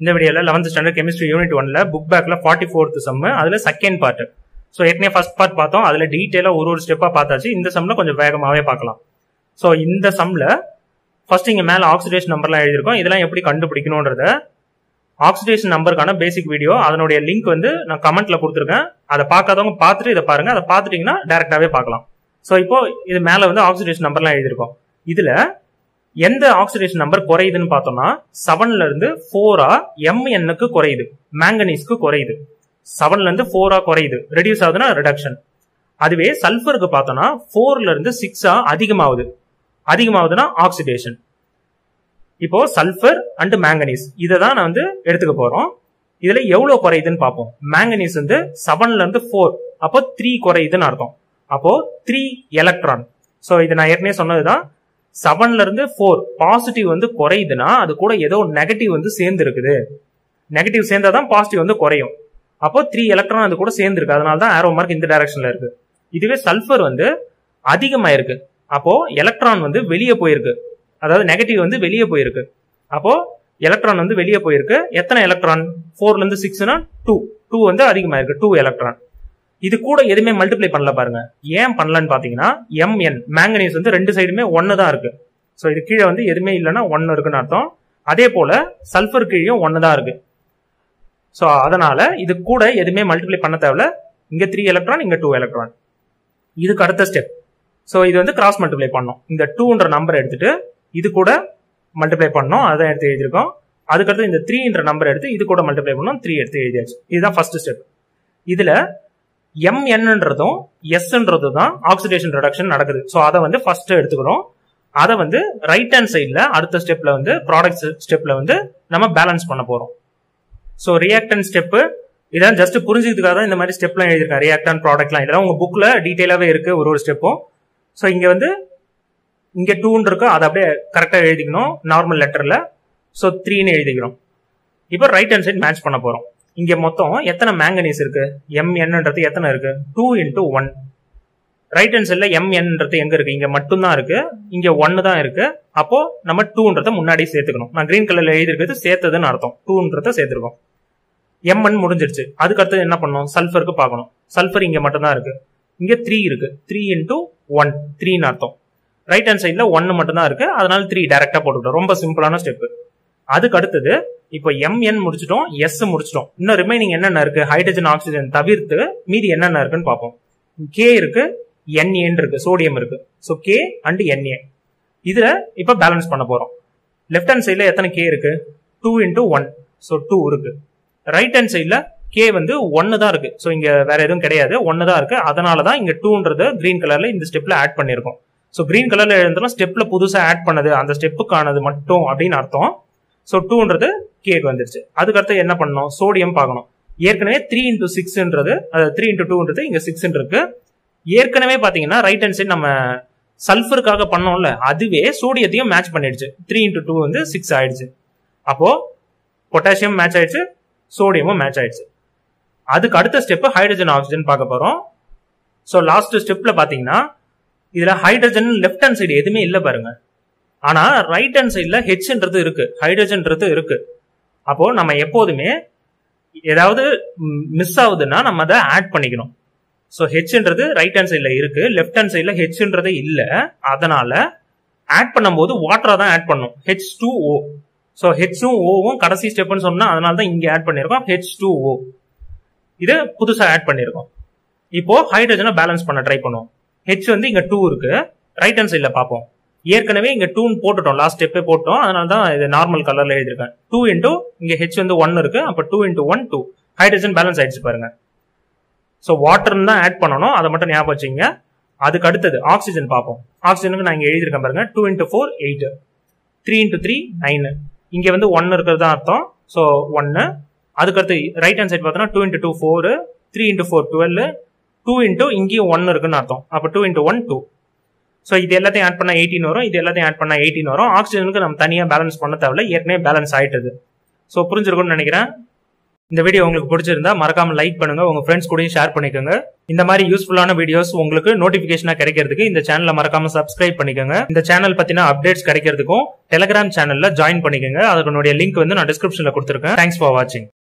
இந்த வீடியோல 11th standard chemistry unit 1ல புக் பேக்ல 44th சம், அதுல செகண்ட் பார்ட். ஸோ ஏற்கனவே ஃபர்ஸ்ட் பார்ட் பார்த்தோம், அதுல டீட்டெயிலா ஒரு ஸ்டெப்பா பார்த்தாச்சு. இந்த சம்ல கொஞ்சம் வேகமாவே பார்க்கலாம். ஸோ இந்த சம்ல ஃபர்ஸ்ட் இங்க மேல ஆக்சிடேஷன் நம்பர்லாம் எழுதியிருக்கோம். இதெல்லாம் எப்படி கண்டுபிடிக்கணும்ன்றத ஆக்சிடேஷன் நம்பருக்கான பேசிக் வீடியோ, அதனுடைய லிங்க் வந்து நான் கமெண்ட்ல கொடுத்துருக்கேன். அதை பார்க்காதவங்க பார்த்துட்டு இதை பாருங்க. அதை பார்த்துட்டீங்கன்னா டைரக்டாவே பார்க்கலாம். ஸோ இப்போ இது மேல வந்து ஆக்சிடேஷன் நம்பர்லாம் எழுதியிருக்கோம். இதுல எந்த ஆக்சிடேஷன் நம்பர் குறையுதுன்னு பார்த்தோம்னா 7ல இருந்து 4 Mnக்கு குறையுது, மேங்கனீஸ்க்கு குறையுது. 7ல இருந்து 4 குறையுது, ரெடியூஸ் ஆகுதுன்னா ரிடக்ஷன். அதுவே சல்ஃபருக்கு பார்த்தோம்னா 4ல இருந்து 6 அதிகமாகுதுன்னா ஆக்சிடேஷன். இப்போ சல்ஃபர் அண்ட் மேங்கனீஸ் இதை தான் நான் வந்து எடுத்துக்க போறோம். இதுல எவ்வளவு குறையுதுன்னு பார்ப்போம். மேங்கனீஸ் வந்து 7ல இருந்து 4, அப்போ 3 குறையுதுன்னு அர்த்தம். அப்போ 3 எலக்ட்ரான். ஸோ இது நான் ஏற்கனவே சொன்னதுதான். 7ல இருந்து 4 பாசிட்டிவ் வந்து குறையுதுன்னா அது கூட ஏதோ நெகட்டிவ் வந்து சேர்ந்து இருக்குது. நெகட்டிவ் சேர்ந்தாதான் பாசிட்டிவ் வந்து குறையும். அப்போ 3 எலக்ட்ரான் அது கூட சேர்ந்து இருக்கு. அதனாலதான் ஆரோ மார்க் இந்த டைரக்ஷன்ல இருக்கு. இதுவே சல்ஃபர் வந்து அதிகமாயிருக்கு, அப்போ எலக்ட்ரான் வந்து வெளியே போயிருக்கு, அதாவது நெகட்டிவ் வந்து வெளியே போயிருக்கு. அப்போ எலக்ட்ரான் வந்து வெளியே போயிருக்கு. எத்தனை எலக்ட்ரான்? 4ல இருந்து 6னா 2 வந்து அதிகமாயிருக்கு, 2 எலக்ட்ரான். இது கூட எதுவுமே மல்டிப்ளை பண்ணல பாருங்க. ஏன் பண்ணலன்னு பாத்தீங்கன்னா Mn மேங்கனீஸ் வந்து ரெண்டு சைடுமே 1 தான் இருக்கு. ஸோ இது கீழே வந்து எதுவுமே இல்லைன்னா 1 இருக்குன்னு அர்த்தம். அதே போல சல்ஃபர் கீழே 1 தான் இருக்கு. ஸோ அதனால இது கூட எதுவுமே மல்டிப்ளை பண்ண தேவையில்ல. இங்க 3 எலக்ட்ரான், இங்க 2 எலக்ட்ரான். இதுக்கு அடுத்த ஸ்டெப். ஸோ இது வந்து கிராஸ் மல்டிப்ளை பண்ணோம். இந்த 2ன்ற நம்பர் எடுத்துட்டு இது கூட மல்டிப்ளை பண்ணோம், அதான் எடுத்து எழுதியிருக்கோம். அதுக்கடுத்து இந்த 3ன்ற நம்பர் எடுத்து இது கூட மல்டிப்ளை பண்ணோம், 3 எடுத்து எழுதியாச்சு. இதுதான் ஃபர்ஸ்ட் ஸ்டெப். இதுல Mnன்றதும் Sன்றதும் தான் ஆக்சிடேஷன் ரிடக்ஷன் நடக்குது. ஸோ அதை வந்து ஃபர்ஸ்ட் எடுத்துக்கிறோம். அதை வந்து ரைட் ஹேண்ட் சைட்ல அடுத்த ஸ்டெப்ல வந்து ப்ராடக்ட் ஸ்டெப்ல வந்து நம்ம பேலன்ஸ் பண்ண போறோம். ஸோ ரியாக்டன் ஸ்டெப் இதெல்லாம் ஜஸ்ட் புரிஞ்சுக்கிறதுக்காக தான் இந்த மாதிரி ஸ்டெப்லாம் எழுதியிருக்கேன். ரியாக்டன் ப்ராடக்ட்லாம் இதெல்லாம் உங்க புக்ல டீடைலாவே இருக்கு ஒரு ஸ்டெப்பும். ஸோ இங்க வந்து இங்க 2 இருக்கு, அதை அப்படியே கரெக்டா எழுதிக்கணும் நார்மல் லெட்டர்ல. ஸோ 3ன்னு எழுதிக்கிறோம். இப்போ ரைட் ஹேண்ட் சைட் மேட்ச் பண்ண போறோம். இங்க மொத்தம் எத்தனை மேங்கனீஸ் இருக்கு? Mnன்றது எத்தனை இருக்கு? 2 × 1. ரைட் ஹேண்ட் சைட்ல Mnன்றது எங்க இருக்கு? இங்க மட்டும் தான் இருக்கு, இங்க 1 தான் இருக்கு. அப்போ நம்ம 2ன்றத முன்னாடி சேர்த்துக்கணும். நான் கிரீன் கலர்ல எழுதிருக்கிறது சேர்த்ததுன்னு அர்த்தம். 2ன்றத சேர்த்திருக்கோம். Mn முடிஞ்சிருச்சு. அதுக்கு அடுத்து என்ன பண்ணணும்? சல்ஃபருக்கு பார்க்கணும். சல்ஃபர் இங்க மட்டும் தான் இருக்கு, இங்க 3 இருக்கு. 3 × 1 3ன்னு அர்த்தம். ரைட் ஹேண்ட் சைட்ல 1 மட்டும் தான் இருக்கு, அதனால 3 டைரக்டா போட்டுக்கிட்டோம். ரொம்ப சிம்பிளான ஸ்டெப். அதுக்கு அடுத்தது இப்போ Mn முடிச்சிட்டோம், S முடிச்சிட்டோம். இன்னும் ரிமைனிங் என்னென்ன இருக்கு? ஹைட்ரஜன் ஆக்சிஜன் தவிர்த்து மீதி என்னென்ன இருக்குன்னு பார்ப்போம். K இருக்கு, Na இருக்கு, சோடியம் இருக்கு. ஸோ K அண்ட் Na இதுல இப்ப பேலன்ஸ் பண்ண போறோம். லெஃப்ட் ஹேண்ட் சைட்ல எத்தனை K இருக்கு? 2 × 1, ஸோ 2 இருக்கு. ரைட் ஹேண்ட் சைட்ல K வந்து 1 தான் இருக்கு. ஸோ இங்க வேற எதுவும் கிடையாது, 1 தான் இருக்கு. அதனாலதான் இங்க 2ன்றது கிரீன் கலர்ல இந்த ஸ்டெப்ல ஆட் பண்ணிருக்கோம். ஸோ கிரீன் கலர்ல எழுதுனா ஸ்டெப்ல புதுசா ஆட் பண்ணது, அந்த ஸ்டெப்புக்கானது மட்டும் அப்படின்னு அர்த்தம். ஸோ 2ன்றது கேக்கு வந்துருச்சு. அதுக்கடுத்து என்ன பண்ணணும்? சோடியம் பார்க்கணும். ஏற்கனவே 3 × 6ன்றது, 3 × 2ன்றது இங்க 6 இருக்கு. ஏற்கனவே பாத்தீங்கன்னா ரைட் ஹேண்ட் சைடு நம்ம சல்ஃபருக்காக பண்ணோம்ல, அதுவே சோடியத்தையும் மேட்ச் பண்ணிடுச்சு. 3 × 2 வந்து 6 ஆயிடுச்சு. அப்போ பொட்டாசியம் மேட்ச் ஆயிடுச்சு, சோடியமும் மேட்ச் ஆயிடுச்சு. அதுக்கு அடுத்த ஸ்டெப் ஹைட்ரஜன் ஆக்சிஜன் பார்க்க போறோம். ஸோ லாஸ்ட் ஸ்டெப்ல பாத்தீங்கன்னா இதுல ஹைட்ரஜன் லெஃப்ட் ஹேண்ட் சைடு எதுவுமே இல்ல பாருங்க. ஆனா ரைட் ஹேண்ட் சைட்ல ஹெச்ன்றது இருக்கு, ஹைட்ரஜன்றது இருக்கு. அப்போ நம்ம எப்போதுமே ஏதாவது மிஸ் ஆகுதுன்னா நம்ம அதை ஆட் பண்ணிக்கணும். ஸோ ஹெச்ன்றது ரைட் ஹேண்ட் சைட்ல இருக்கு, லெஃப்ட் ஹேண்ட் சைட்ல ஹெச்ன்றது இல்ல. அதனால ஆட் பண்ணும்போது வாட்டரா தான் ஆட் பண்ணும், H2O. ஸோ H2 ஓவும் கடைசி ஸ்டெப்னு சொன்னா அதனால தான் இங்க ஆட் பண்ணிருக்கோம், H2O. இது புதுசா ஆட் பண்ணிருக்கோம். இப்போ ஹைட்ரஜனை பேலன்ஸ் பண்ண ட்ரை பண்ணுவோம். H வந்து இங்க 2 இருக்கு, ரைட் ஹேண்ட் சைட்ல பார்ப்போம். ஏற்கனவே இங்க 2 போட்டுட்டோம், லாஸ்ட் ஸ்டெப்பே போட்டோம். அதனால தான் இது நார்மல் கலர்ல எழுதிருக்கேன். 2 × இங்க H வந்து 1 இருக்கு, அப்ப 2 × 1 2. ஹைட்ரஜன் பேலன்ஸ் ஆயிடுச்சு பாருங்க. ஸோ வாட்டர் தான் ஆட் பண்ணணும், அதை மட்டும் ஞாபகம் வச்சுங்க. அதுக்கு அடுத்தது ஆக்சிஜன் பார்ப்போம். ஆக்சிஜனுக்கு நான் இங்க எழுதிருக்கேன் பாருங்க. 2 × 4 8, 3 × 3 9. இங்க வந்து 1 இருக்கிறது தான் அர்த்தம். ஸோ 1. அதுக்கடுத்து ரைட் ஹேண்ட் சைட் பார்த்தோம்னா 2 × 2 4, 3 × 4 12, 2 × இங்கேயும் 1 இருக்குன்னு அர்த்தம். அப்ப 2 × 1 2. ஸோ இது எல்லாத்தையும் ஆட் பண்ணா 18 வரும், இது எல்லாத்தையும் ஆட் பண்ணா 18 வரும். ஆக்சிஜனுக்கு நம்ம தனியா பேலன்ஸ் பண்ண தேவையில்ல, ஏற்கனவே பேலன்ஸ் ஆயிட்டது. ஸோ புரிஞ்சிருக்கும்னு நினைக்கிறேன். இந்த வீடியோ உங்களுக்கு பிடிச்சிருந்தா மறக்காம லைக் பண்ணுங்க, உங்க ஃப்ரெண்ட்ஸ் கூடயும் ஷேர் பண்ணிக்கோங்க. இந்த மாதிரி யூஸ்ஃபுல்லான வீடியோஸ் உங்களுக்கு நோட்டிபிகேஷனா கிடைக்கிறதுக்கு இந்த சேனலை மறக்காம சப்ஸ்கிரைப் பண்ணிக்கோங்க. இந்த சேனல் பத்தின அப்டேட்ஸ் கிடைக்கிறதுக்கும் டெலிகிராம் சேனல்ல ஜாயின் பண்ணிக்கோங்க. அதனுடைய லிங்க் வந்து நான் டிஸ்கிரிப்ஷன்ல கொடுத்துருக்கேன். தேங்க்ஸ் ஃபார் வாட்சிங்.